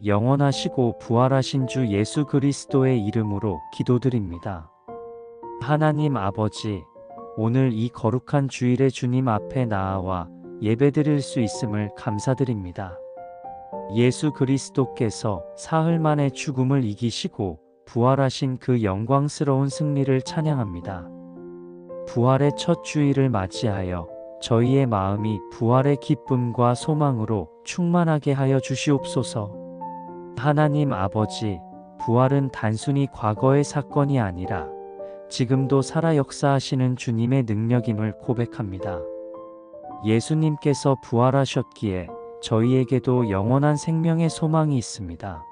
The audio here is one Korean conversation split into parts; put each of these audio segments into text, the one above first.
영원하시고 부활하신 주 예수 그리스도의 이름으로 기도드립니다. 하나님 아버지, 오늘 이 거룩한 주일에 주님 앞에 나아와 예배드릴 수 있음을 감사드립니다. 예수 그리스도께서 사흘 만에 죽음을 이기시고 부활하신 그 영광스러운 승리를 찬양합니다. 부활의 첫 주일을 맞이하여 저희의 마음이 부활의 기쁨과 소망으로 충만하게 하여 주시옵소서. 하나님 아버지, 부활은 단순히 과거의 사건이 아니라 지금도 살아 역사하시는 주님의 능력임을 고백합니다. 예수님께서 부활하셨기에 저희에게도 영원한 생명의 소망이 있습니다.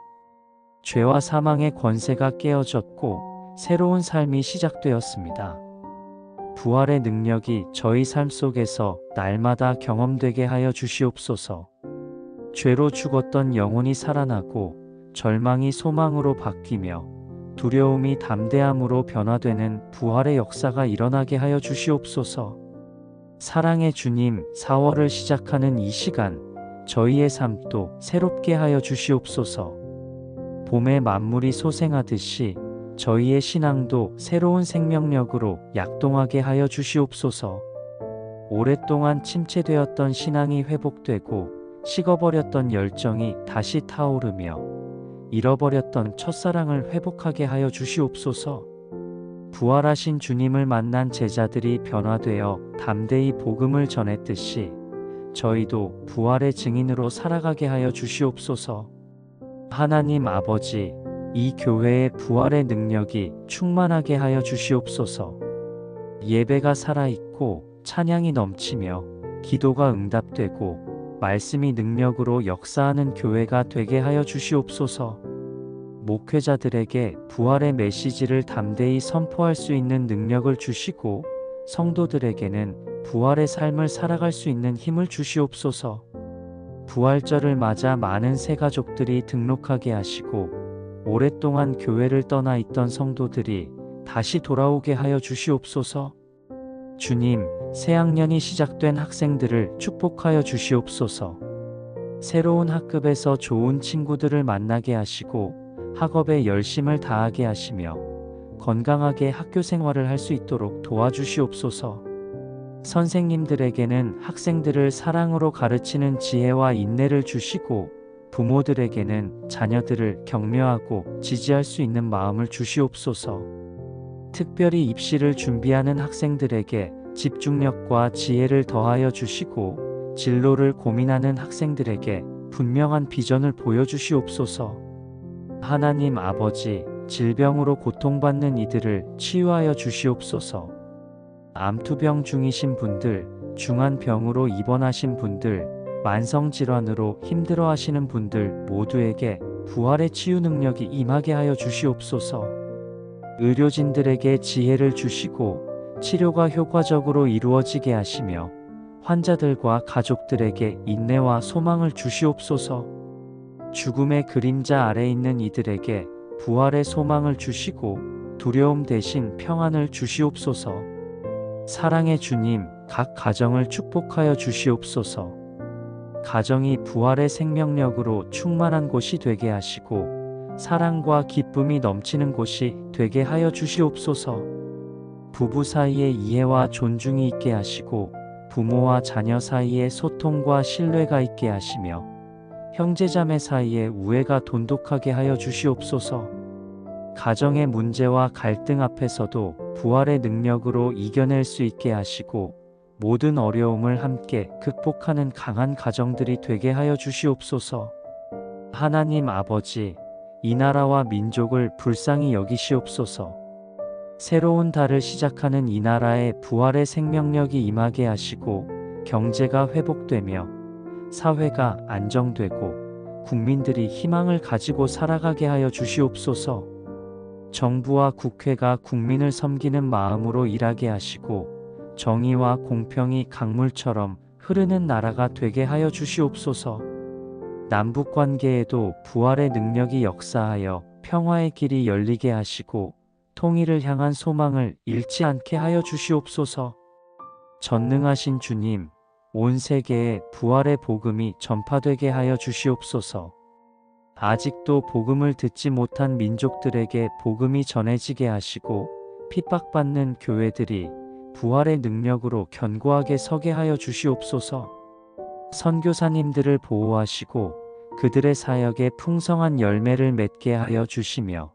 죄와 사망의 권세가 깨어졌고 새로운 삶이 시작되었습니다. 부활의 능력이 저희 삶 속에서 날마다 경험되게 하여 주시옵소서. 죄로 죽었던 영혼이 살아나고 절망이 소망으로 바뀌며 두려움이 담대함으로 변화되는 부활의 역사가 일어나게 하여 주시옵소서. 사랑의 주님, 4월을 시작하는 이 시간, 저희의 삶도 새롭게 하여 주시옵소서. 봄에 만물이 소생하듯이 저희의 신앙도 새로운 생명력으로 약동하게 하여 주시옵소서. 오랫동안 침체되었던 신앙이 회복되고 식어버렸던 열정이 다시 타오르며 잃어버렸던 첫사랑을 회복하게 하여 주시옵소서. 부활하신 주님을 만난 제자들이 변화되어 담대히 복음을 전했듯이 저희도 부활의 증인으로 살아가게 하여 주시옵소서. 하나님 아버지, 이 교회의 부활의 능력이 충만하게 하여 주시옵소서. 예배가 살아있고 찬양이 넘치며 기도가 응답되고 말씀이 능력으로 역사하는 교회가 되게 하여 주시옵소서. 목회자들에게 부활의 메시지를 담대히 선포할 수 있는 능력을 주시고 성도들에게는 부활의 삶을 살아갈 수 있는 힘을 주시옵소서. 부활절을 맞아 많은 새 가족들이 등록하게 하시고 오랫동안 교회를 떠나 있던 성도들이 다시 돌아오게 하여 주시옵소서. 주님, 새학년이 시작된 학생들을 축복하여 주시옵소서. 새로운 학급에서 좋은 친구들을 만나게 하시고 학업에 열심을 다하게 하시며 건강하게 학교 생활을 할 수 있도록 도와주시옵소서. 선생님들에게는 학생들을 사랑으로 가르치는 지혜와 인내를 주시고 부모들에게는 자녀들을 격려하고 지지할 수 있는 마음을 주시옵소서. 특별히 입시를 준비하는 학생들에게 집중력과 지혜를 더하여 주시고 진로를 고민하는 학생들에게 분명한 비전을 보여주시옵소서. 하나님 아버지, 질병으로 고통받는 이들을 치유하여 주시옵소서. 암투병 중이신 분들, 중환병으로 입원하신 분들, 만성질환으로 힘들어하시는 분들 모두에게 부활의 치유 능력이 임하게 하여 주시옵소서. 의료진들에게 지혜를 주시고 치료가 효과적으로 이루어지게 하시며 환자들과 가족들에게 인내와 소망을 주시옵소서. 죽음의 그림자 아래 있는 이들에게 부활의 소망을 주시고 두려움 대신 평안을 주시옵소서. 사랑의 주님, 각 가정을 축복하여 주시옵소서. 가정이 부활의 생명력으로 충만한 곳이 되게 하시고 사랑과 기쁨이 넘치는 곳이 되게 하여 주시옵소서. 부부 사이에 이해와 존중이 있게 하시고 부모와 자녀 사이에 소통과 신뢰가 있게 하시며 형제자매 사이에 우애가 돈독하게 하여 주시옵소서. 가정의 문제와 갈등 앞에서도 부활의 능력으로 이겨낼 수 있게 하시고 모든 어려움을 함께 극복하는 강한 가정들이 되게 하여 주시옵소서. 하나님 아버지, 이 나라와 민족을 불쌍히 여기시옵소서. 새로운 달을 시작하는 이 나라에 부활의 생명력이 임하게 하시고 경제가 회복되며 사회가 안정되고 국민들이 희망을 가지고 살아가게 하여 주시옵소서. 정부와 국회가 국민을 섬기는 마음으로 일하게 하시고 정의와 공평이 강물처럼 흐르는 나라가 되게 하여 주시옵소서. 남북 관계에도 부활의 능력이 역사하여 평화의 길이 열리게 하시고 통일을 향한 소망을 잃지 않게 하여 주시옵소서. 전능하신 주님, 온 세계에 부활의 복음이 전파되게 하여 주시옵소서. 아직도 복음을 듣지 못한 민족들에게 복음이 전해지게 하시고 핍박받는 교회들이 부활의 능력으로 견고하게 서게 하여 주시옵소서. 선교사님들을 보호하시고 그들의 사역에 풍성한 열매를 맺게 하여 주시며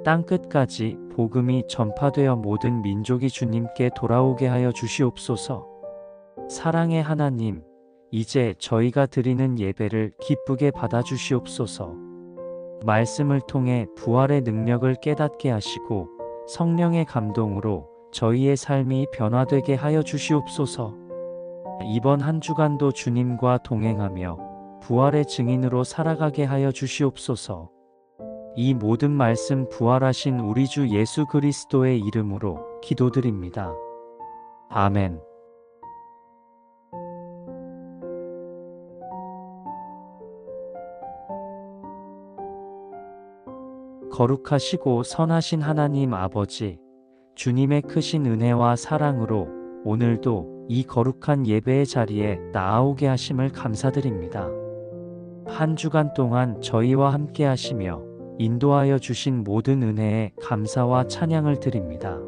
땅끝까지 복음이 전파되어 모든 민족이 주님께 돌아오게 하여 주시옵소서. 사랑의 하나님, 이제 저희가 드리는 예배를 기쁘게 받아주시옵소서. 말씀을 통해 부활의 능력을 깨닫게 하시고 성령의 감동으로 저희의 삶이 변화되게 하여 주시옵소서. 이번 한 주간도 주님과 동행하며 부활의 증인으로 살아가게 하여 주시옵소서. 이 모든 말씀 부활하신 우리 주 예수 그리스도의 이름으로 기도드립니다. 아멘. 거룩하시고 선하신 하나님 아버지, 주님의 크신 은혜와 사랑으로 오늘도 이 거룩한 예배의 자리에 나아오게 하심을 감사드립니다. 한 주간 동안 저희와 함께 하시며 인도하여 주신 모든 은혜에 감사와 찬양을 드립니다.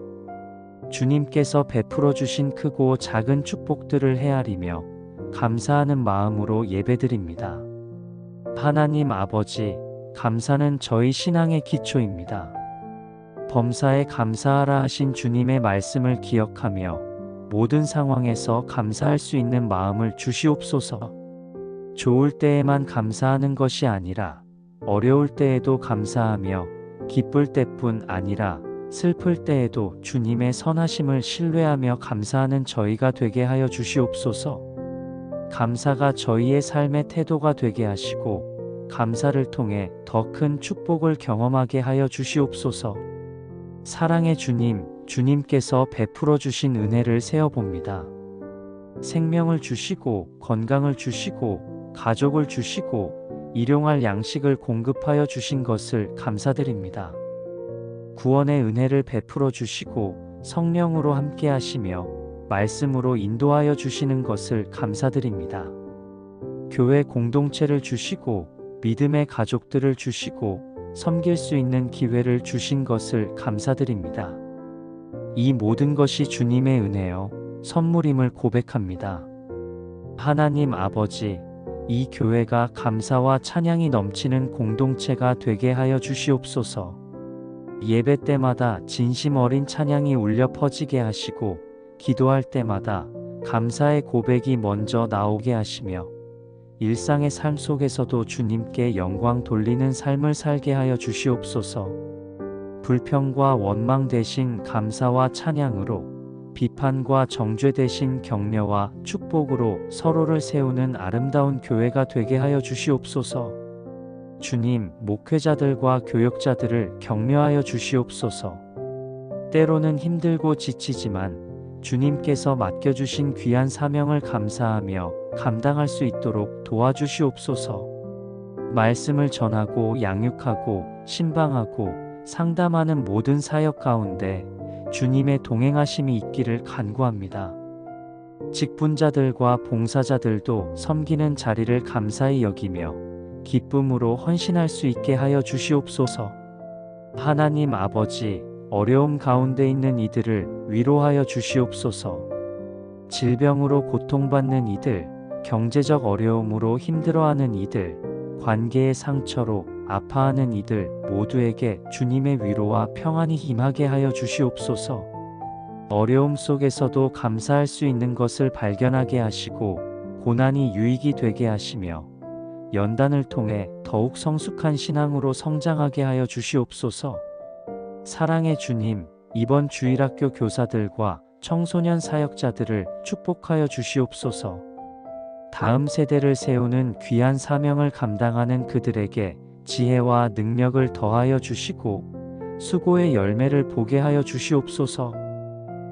주님께서 베풀어 주신 크고 작은 축복들을 헤아리며 감사하는 마음으로 예배드립니다. 하나님 아버지, 감사는 저희 신앙의 기초입니다. 범사에 감사하라 하신 주님의 말씀을 기억하며 모든 상황에서 감사할 수 있는 마음을 주시옵소서. 좋을 때에만 감사하는 것이 아니라 어려울 때에도 감사하며 기쁠 때뿐 아니라 슬플 때에도 주님의 선하심을 신뢰하며 감사하는 저희가 되게 하여 주시옵소서. 감사가 저희의 삶의 태도가 되게 하시고 감사를 통해 더 큰 축복을 경험하게 하여 주시옵소서. 사랑의 주님, 주님께서 베풀어 주신 은혜를 세어봅니다. 생명을 주시고 건강을 주시고 가족을 주시고 일용할 양식을 공급하여 주신 것을 감사드립니다. 구원의 은혜를 베풀어 주시고 성령으로 함께 하시며 말씀으로 인도하여 주시는 것을 감사드립니다. 교회 공동체를 주시고 믿음의 가족들을 주시고 섬길 수 있는 기회를 주신 것을 감사드립니다. 이 모든 것이 주님의 은혜요 선물임을 고백합니다. 하나님 아버지, 이 교회가 감사와 찬양이 넘치는 공동체가 되게 하여 주시옵소서. 예배 때마다 진심 어린 찬양이 울려 퍼지게 하시고 기도할 때마다 감사의 고백이 먼저 나오게 하시며 일상의 삶 속에서도 주님께 영광 돌리는 삶을 살게 하여 주시옵소서. 불평과 원망 대신 감사와 찬양으로, 비판과 정죄 대신 격려와 축복으로 서로를 세우는 아름다운 교회가 되게 하여 주시옵소서. 주님, 목회자들과 교역자들을 격려하여 주시옵소서. 때로는 힘들고 지치지만 주님께서 맡겨주신 귀한 사명을 감사하며 감당할 수 있도록 도와주시옵소서. 말씀을 전하고 양육하고 신방하고 상담하는 모든 사역 가운데 주님의 동행하심이 있기를 간구합니다. 직분자들과 봉사자들도 섬기는 자리를 감사히 여기며 기쁨으로 헌신할 수 있게 하여 주시옵소서. 하나님 아버지, 어려움 가운데 있는 이들을 위로하여 주시옵소서. 질병으로 고통받는 이들, 경제적 어려움으로 힘들어하는 이들, 관계의 상처로 아파하는 이들 모두에게 주님의 위로와 평안이 임하게 하여 주시옵소서. 어려움 속에서도 감사할 수 있는 것을 발견하게 하시고 고난이 유익이 되게 하시며 연단을 통해 더욱 성숙한 신앙으로 성장하게 하여 주시옵소서. 사랑의 주님, 이번 주일학교 교사들과 청소년 사역자들을 축복하여 주시옵소서. 다음 세대를 세우는 귀한 사명을 감당하는 그들에게 지혜와 능력을 더하여 주시고 수고의 열매를 보게 하여 주시옵소서.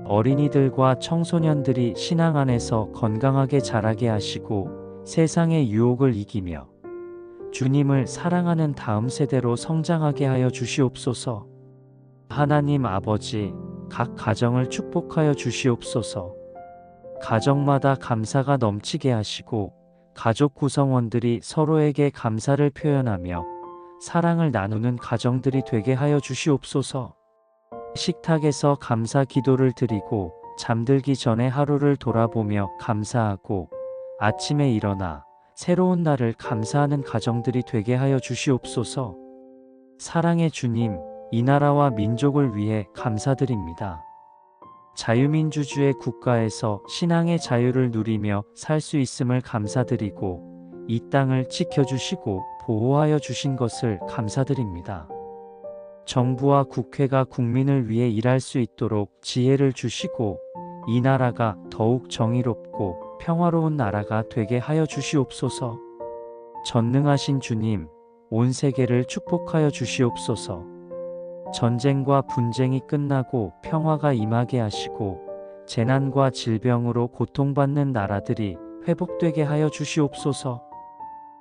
어린이들과 청소년들이 신앙 안에서 건강하게 자라게 하시고 세상의 유혹을 이기며 주님을 사랑하는 다음 세대로 성장하게 하여 주시옵소서. 하나님 아버지, 각 가정을 축복하여 주시옵소서. 가정마다 감사가 넘치게 하시고 가족 구성원들이 서로에게 감사를 표현하며 사랑을 나누는 가정들이 되게 하여 주시옵소서. 식탁에서 감사 기도를 드리고 잠들기 전에 하루를 돌아보며 감사하고 아침에 일어나 새로운 날을 감사하는 가정들이 되게 하여 주시옵소서. 사랑의 주님, 이 나라와 민족을 위해 감사드립니다. 자유민주주의 국가에서 신앙의 자유를 누리며 살 수 있음을 감사드리고 이 땅을 지켜주시고 보호하여 주신 것을 감사드립니다. 정부와 국회가 국민을 위해 일할 수 있도록 지혜를 주시고 이 나라가 더욱 정의롭고 평화로운 나라가 되게 하여 주시옵소서. 전능하신 주님, 온 세계를 축복하여 주시옵소서. 전쟁과 분쟁이 끝나고 평화가 임하게 하시고 재난과 질병으로 고통받는 나라들이 회복되게 하여 주시옵소서.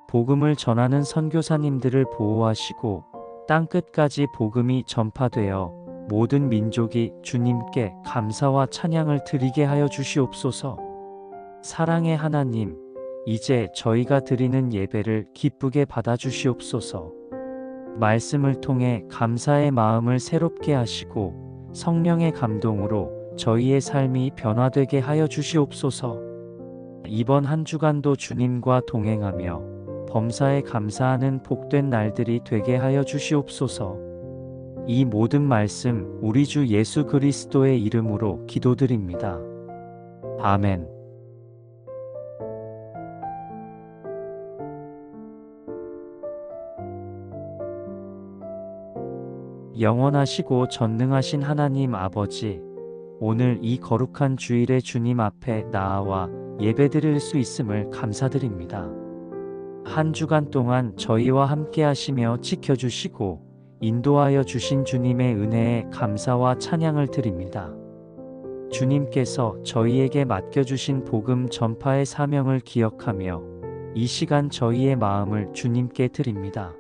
복음을 전하는 선교사님들을 보호하시고 땅끝까지 복음이 전파되어 모든 민족이 주님께 감사와 찬양을 드리게 하여 주시옵소서. 사랑의 하나님, 이제 저희가 드리는 예배를 기쁘게 받아주시옵소서. 말씀을 통해 감사의 마음을 새롭게 하시고 성령의 감동으로 저희의 삶이 변화되게 하여 주시옵소서. 이번 한 주간도 주님과 동행하며 범사에 감사하는 복된 날들이 되게 하여 주시옵소서. 이 모든 말씀 우리 주 예수 그리스도의 이름으로 기도드립니다. 아멘. 영원하시고 전능하신 하나님 아버지, 오늘 이 거룩한 주일에 주님 앞에 나아와 예배드릴 수 있음을 감사드립니다. 한 주간 동안 저희와 함께 하시며 지켜주시고 인도하여 주신 주님의 은혜에 감사와 찬양을 드립니다. 주님께서 저희에게 맡겨주신 복음 전파의 사명을 기억하며 이 시간 저희의 마음을 주님께 드립니다.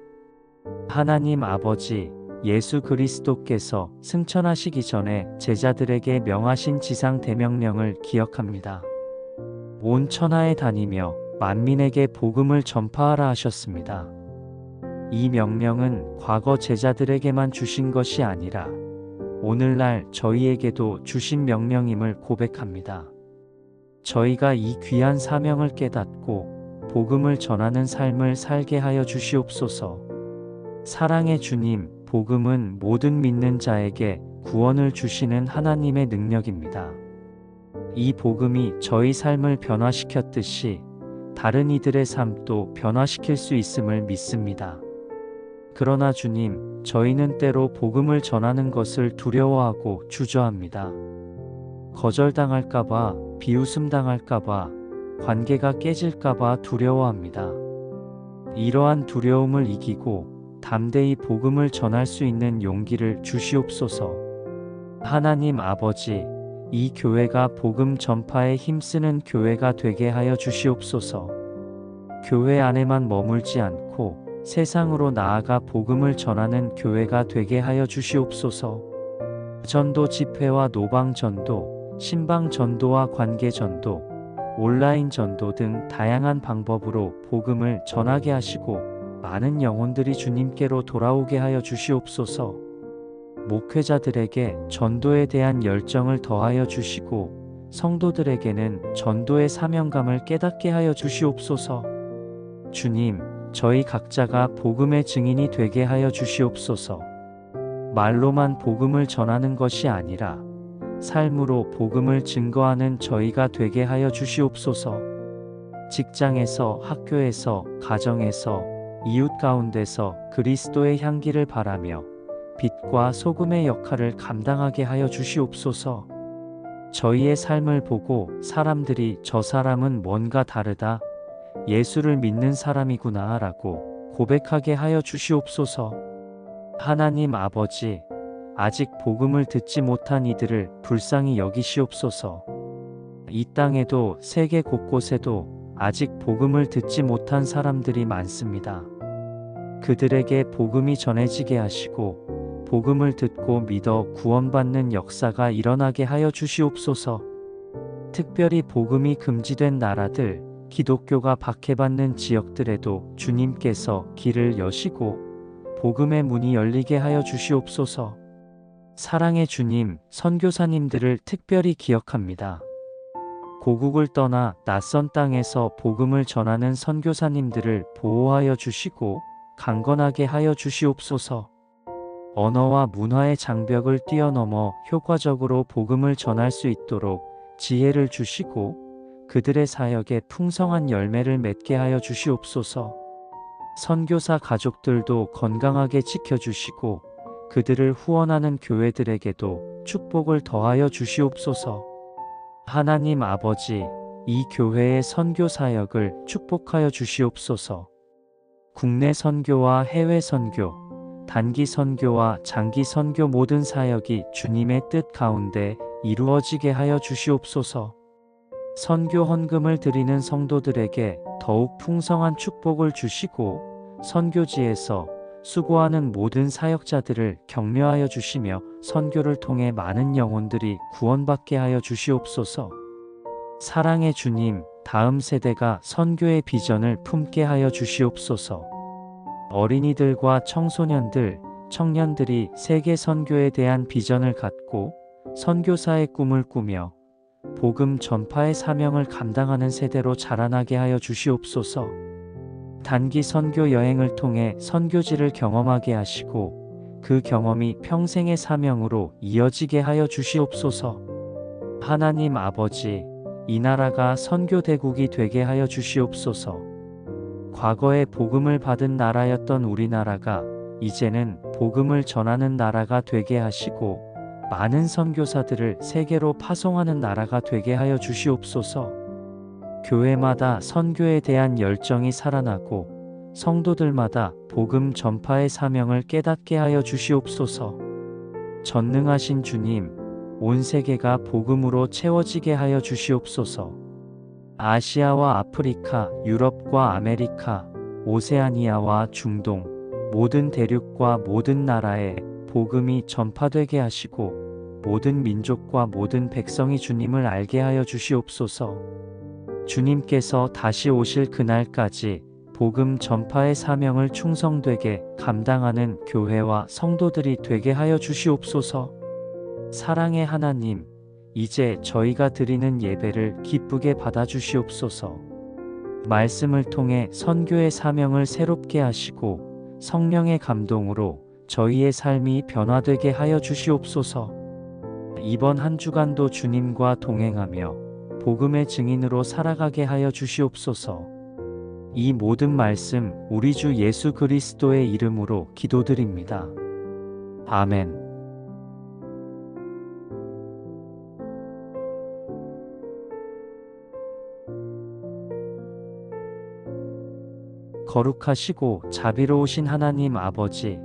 하나님 아버지, 예수 그리스도께서 승천하시기 전에 제자들에게 명하신 지상 대명령을 기억합니다. 온 천하에 다니며 만민에게 복음을 전파하라 하셨습니다. 이 명령은 과거 제자들에게만 주신 것이 아니라 오늘날 저희에게도 주신 명령임을 고백합니다. 저희가 이 귀한 사명을 깨닫고 복음을 전하는 삶을 살게 하여 주시옵소서. 사랑의 주님, 복음은 모든 믿는 자에게 구원을 주시는 하나님의 능력입니다. 이 복음이 저희 삶을 변화시켰듯이 다른 이들의 삶도 변화시킬 수 있음을 믿습니다. 그러나 주님, 저희는 때로 복음을 전하는 것을 두려워하고 주저합니다. 거절당할까봐, 비웃음당할까봐, 관계가 깨질까봐 두려워합니다. 이러한 두려움을 이기고 담대히 복음을 전할 수 있는 용기를 주시옵소서. 하나님 아버지, 이 교회가 복음 전파에 힘쓰는 교회가 되게 하여 주시옵소서. 교회 안에만 머물지 않고 세상으로 나아가 복음을 전하는 교회가 되게 하여 주시옵소서. 전도 집회와 노방 전도, 신방 전도와 관계 전도, 온라인 전도 등 다양한 방법으로 복음을 전하게 하시고 많은 영혼들이 주님께로 돌아오게 하여 주시옵소서. 목회자들에게 전도에 대한 열정을 더하여 주시고 성도들에게는 전도의 사명감을 깨닫게 하여 주시옵소서. 주님, 저희 각자가 복음의 증인이 되게 하여 주시옵소서. 말로만 복음을 전하는 것이 아니라 삶으로 복음을 증거하는 저희가 되게 하여 주시옵소서. 직장에서, 학교에서, 가정에서, 이웃 가운데서 그리스도의 향기를 바라며 빛과 소금의 역할을 감당하게 하여 주시옵소서. 저희의 삶을 보고 사람들이 저 사람은 뭔가 다르다, 예수를 믿는 사람이구나 라고 고백하게 하여 주시옵소서. 하나님 아버지, 아직 복음을 듣지 못한 이들을 불쌍히 여기시옵소서. 이 땅에도 세계 곳곳에도 아직 복음을 듣지 못한 사람들이 많습니다. 그들에게 복음이 전해지게 하시고 복음을 듣고 믿어 구원받는 역사가 일어나게 하여 주시옵소서. 특별히 복음이 금지된 나라들, 기독교가 박해받는 지역들에도 주님께서 길을 여시고 복음의 문이 열리게 하여 주시옵소서. 사랑의 주님, 선교사님들을 특별히 기억합니다. 고국을 떠나 낯선 땅에서 복음을 전하는 선교사님들을 보호하여 주시고 강건하게 하여 주시옵소서. 언어와 문화의 장벽을 뛰어넘어 효과적으로 복음을 전할 수 있도록 지혜를 주시고 그들의 사역에 풍성한 열매를 맺게 하여 주시옵소서. 선교사 가족들도 건강하게 지켜주시고 그들을 후원하는 교회들에게도 축복을 더하여 주시옵소서. 하나님 아버지, 이 교회의 선교 사역을 축복하여 주시옵소서. 국내 선교와 해외 선교, 단기 선교와 장기 선교 모든 사역이 주님의 뜻 가운데 이루어지게 하여 주시옵소서. 선교 헌금을 드리는 성도들에게 더욱 풍성한 축복을 주시고 선교지에서 수고하는 모든 사역자들을 격려하여 주시며 선교를 통해 많은 영혼들이 구원받게 하여 주시옵소서. 사랑의 주님, 다음 세대가 선교의 비전을 품게 하여 주시옵소서. 어린이들과 청소년들, 청년들이 세계 선교에 대한 비전을 갖고 선교사의 꿈을 꾸며 복음 전파의 사명을 감당하는 세대로 자라나게 하여 주시옵소서. 단기 선교 여행을 통해 선교지를 경험하게 하시고 그 경험이 평생의 사명으로 이어지게 하여 주시옵소서. 하나님 아버지, 이 나라가 선교 대국이 되게 하여 주시옵소서. 과거에 복음을 받은 나라였던 우리나라가 이제는 복음을 전하는 나라가 되게 하시고 많은 선교사들을 세계로 파송하는 나라가 되게 하여 주시옵소서. 교회마다 선교에 대한 열정이 살아나고 성도들마다 복음 전파의 사명을 깨닫게 하여 주시옵소서. 전능하신 주님, 온 세계가 복음으로 채워지게 하여 주시옵소서. 아시아와 아프리카, 유럽과 아메리카, 오세아니아와 중동, 모든 대륙과 모든 나라에 복음이 전파되게 하시고 모든 민족과 모든 백성이 주님을 알게 하여 주시옵소서. 주님께서 다시 오실 그날까지 복음 전파의 사명을 충성되게 감당하는 교회와 성도들이 되게 하여 주시옵소서. 사랑의 하나님, 이제 저희가 드리는 예배를 기쁘게 받아주시옵소서. 말씀을 통해 선교의 사명을 새롭게 하시고 성령의 감동으로 저희의 삶이 변화되게 하여 주시옵소서. 이번 한 주간도 주님과 동행하며 복음의 증인으로 살아가게 하여 주시옵소서. 이 모든 말씀 우리 주 예수 그리스도의 이름으로 기도드립니다. 아멘. 거룩하시고 자비로우신 하나님 아버지,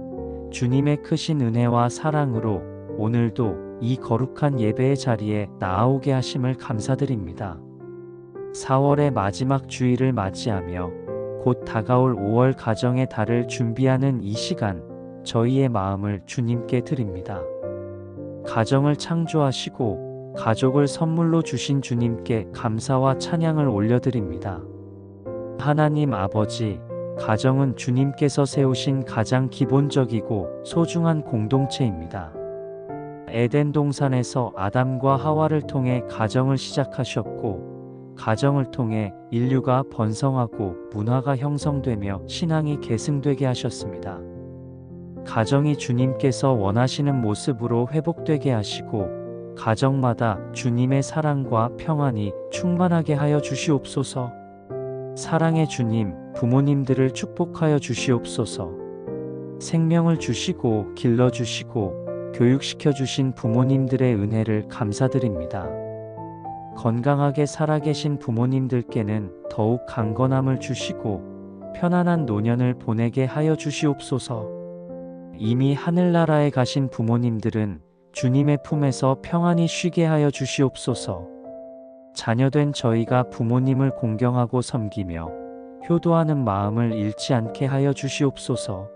주님의 크신 은혜와 사랑으로 오늘도 이 거룩한 예배의 자리에 나아오게 하심을 감사드립니다. 4월의 마지막 주일을 맞이하며 곧 다가올 5월 가정의 달을 준비하는 이 시간, 저희의 마음을 주님께 드립니다. 가정을 창조하시고 가족을 선물로 주신 주님께 감사와 찬양을 올려드립니다. 하나님 아버지, 가정은 주님께서 세우신 가장 기본적이고 소중한 공동체입니다. 에덴 동산에서 아담과 하와를 통해 가정을 시작하셨고 가정을 통해 인류가 번성하고 문화가 형성되며 신앙이 계승되게 하셨습니다. 가정이 주님께서 원하시는 모습으로 회복되게 하시고 가정마다 주님의 사랑과 평안이 충만하게 하여 주시옵소서. 사랑의 주님, 부모님들을 축복하여 주시옵소서. 생명을 주시고 길러주시고 교육시켜 주신 부모님들의 은혜를 감사드립니다. 건강하게 살아계신 부모님들께는 더욱 강건함을 주시고 편안한 노년을 보내게 하여 주시옵소서. 이미 하늘나라에 가신 부모님들은 주님의 품에서 평안히 쉬게 하여 주시옵소서. 자녀된 저희가 부모님을 공경하고 섬기며 효도하는 마음을 잃지 않게 하여 주시옵소서.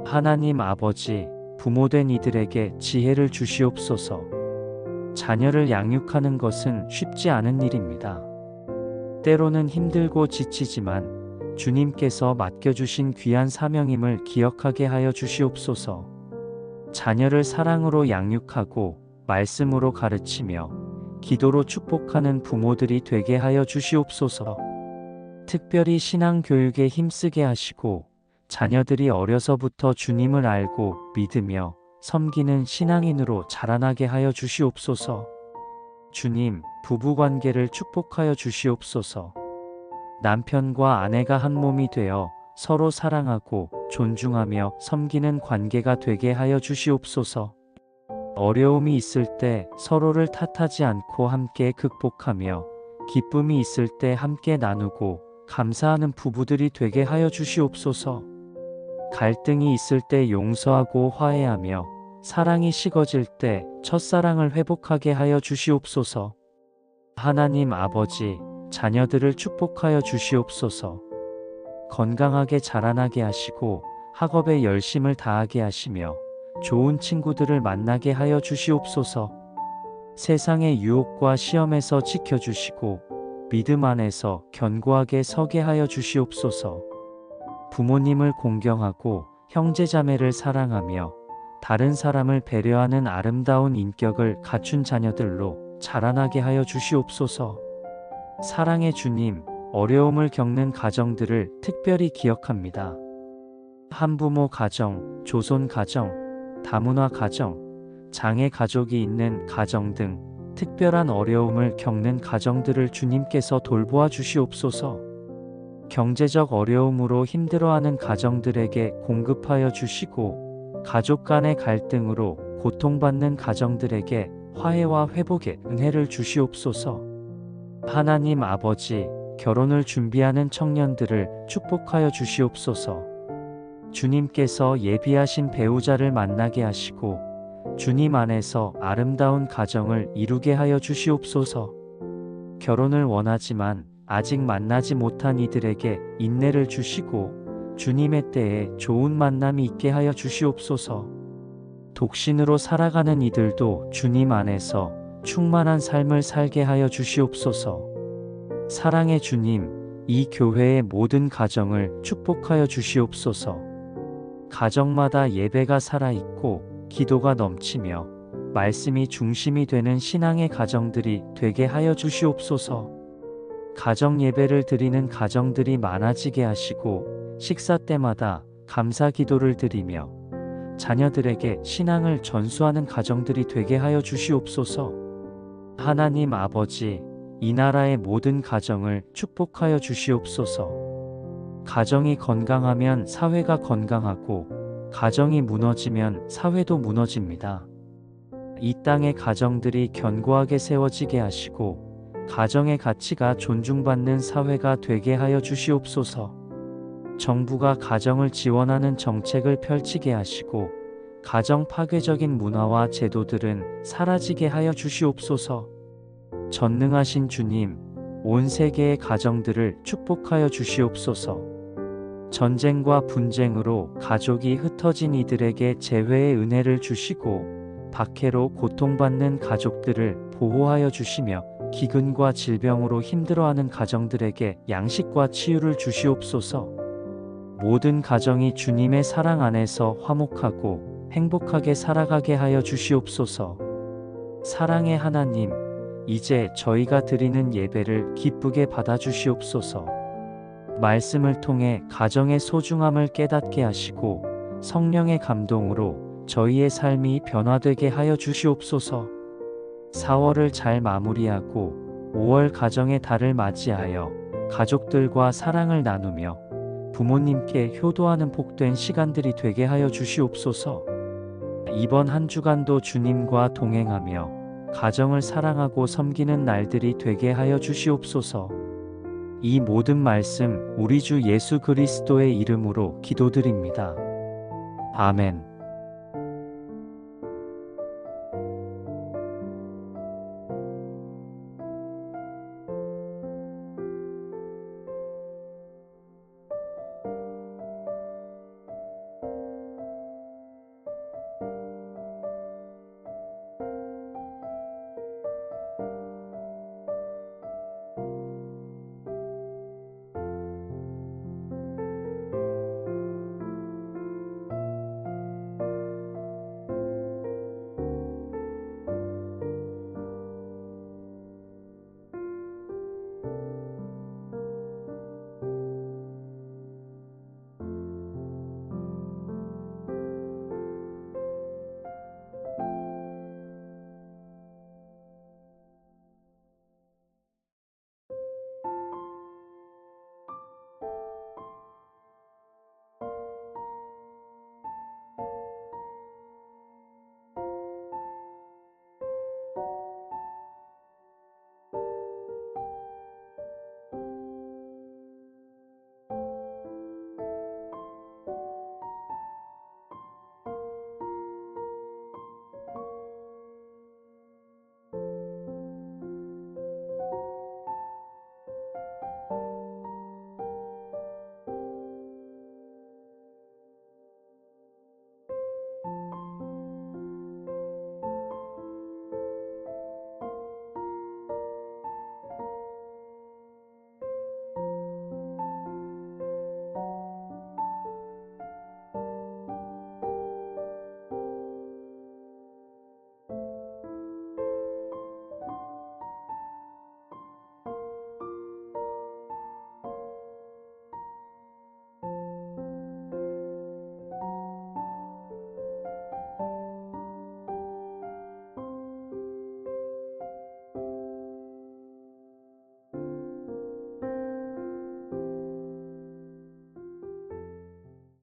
하나님 아버지, 부모된 이들에게 지혜를 주시옵소서. 자녀를 양육하는 것은 쉽지 않은 일입니다. 때로는 힘들고 지치지만 주님께서 맡겨주신 귀한 사명임을 기억하게 하여 주시옵소서. 자녀를 사랑으로 양육하고 말씀으로 가르치며 기도로 축복하는 부모들이 되게 하여 주시옵소서. 특별히 신앙 교육에 힘쓰게 하시고 자녀들이 어려서부터 주님을 알고 믿으며 섬기는 신앙인으로 자라나게 하여 주시옵소서. 주님, 부부관계를 축복하여 주시옵소서. 남편과 아내가 한 몸이 되어 서로 사랑하고 존중하며 섬기는 관계가 되게 하여 주시옵소서. 어려움이 있을 때 서로를 탓하지 않고 함께 극복하며 기쁨이 있을 때 함께 나누고 감사하는 부부들이 되게 하여 주시옵소서. 갈등이 있을 때 용서하고 화해하며 사랑이 식어질 때 첫사랑을 회복하게 하여 주시옵소서. 하나님 아버지, 자녀들을 축복하여 주시옵소서. 건강하게 자라나게 하시고 학업에 열심을 다하게 하시며 좋은 친구들을 만나게 하여 주시옵소서. 세상의 유혹과 시험에서 지켜주시고 믿음 안에서 견고하게 서게 하여 주시옵소서. 부모님을 공경하고 형제자매를 사랑하며 다른 사람을 배려하는 아름다운 인격을 갖춘 자녀들로 자라나게 하여 주시옵소서. 사랑의 주님, 어려움을 겪는 가정들을 특별히 기억합니다. 한부모 가정, 조손 가정, 다문화 가정, 장애 가족이 있는 가정 등 특별한 어려움을 겪는 가정들을 주님께서 돌보아 주시옵소서. 경제적 어려움으로 힘들어하는 가정들에게 공급하여 주시고 가족 간의 갈등으로 고통받는 가정들에게 화해와 회복의 은혜를 주시옵소서. 하나님 아버지, 결혼을 준비하는 청년들을 축복하여 주시옵소서. 주님께서 예비하신 배우자를 만나게 하시고 주님 안에서 아름다운 가정을 이루게 하여 주시옵소서. 결혼을 원하지만 아직 만나지 못한 이들에게 인내를 주시고 주님의 때에 좋은 만남이 있게 하여 주시옵소서. 독신으로 살아가는 이들도 주님 안에서 충만한 삶을 살게 하여 주시옵소서. 사랑의 주님, 이 교회의 모든 가정을 축복하여 주시옵소서. 가정마다 예배가 살아있고 기도가 넘치며 말씀이 중심이 되는 신앙의 가정들이 되게 하여 주시옵소서. 가정 예배를 드리는 가정들이 많아지게 하시고 식사 때마다 감사 기도를 드리며 자녀들에게 신앙을 전수하는 가정들이 되게 하여 주시옵소서. 하나님 아버지, 이 나라의 모든 가정을 축복하여 주시옵소서. 가정이 건강하면 사회가 건강하고 가정이 무너지면 사회도 무너집니다. 이 땅의 가정들이 견고하게 세워지게 하시고 가정의 가치가 존중받는 사회가 되게 하여 주시옵소서. 정부가 가정을 지원하는 정책을 펼치게 하시고 가정 파괴적인 문화와 제도들은 사라지게 하여 주시옵소서. 전능하신 주님, 온 세계의 가정들을 축복하여 주시옵소서. 전쟁과 분쟁으로 가족이 흩어진 이들에게 재회의 은혜를 주시고 박해로 고통받는 가족들을 보호하여 주시며 기근과 질병으로 힘들어하는 가정들에게 양식과 치유를 주시옵소서. 모든 가정이 주님의 사랑 안에서 화목하고 행복하게 살아가게 하여 주시옵소서. 사랑의 하나님, 이제 저희가 드리는 예배를 기쁘게 받아주시옵소서. 말씀을 통해 가정의 소중함을 깨닫게 하시고 성령의 감동으로 저희의 삶이 변화되게 하여 주시옵소서. 4월을 잘 마무리하고 5월 가정의 달을 맞이하여 가족들과 사랑을 나누며 부모님께 효도하는 복된 시간들이 되게 하여 주시옵소서. 이번 한 주간도 주님과 동행하며 가정을 사랑하고 섬기는 날들이 되게 하여 주시옵소서. 이 모든 말씀 우리 주 예수 그리스도의 이름으로 기도드립니다. 아멘.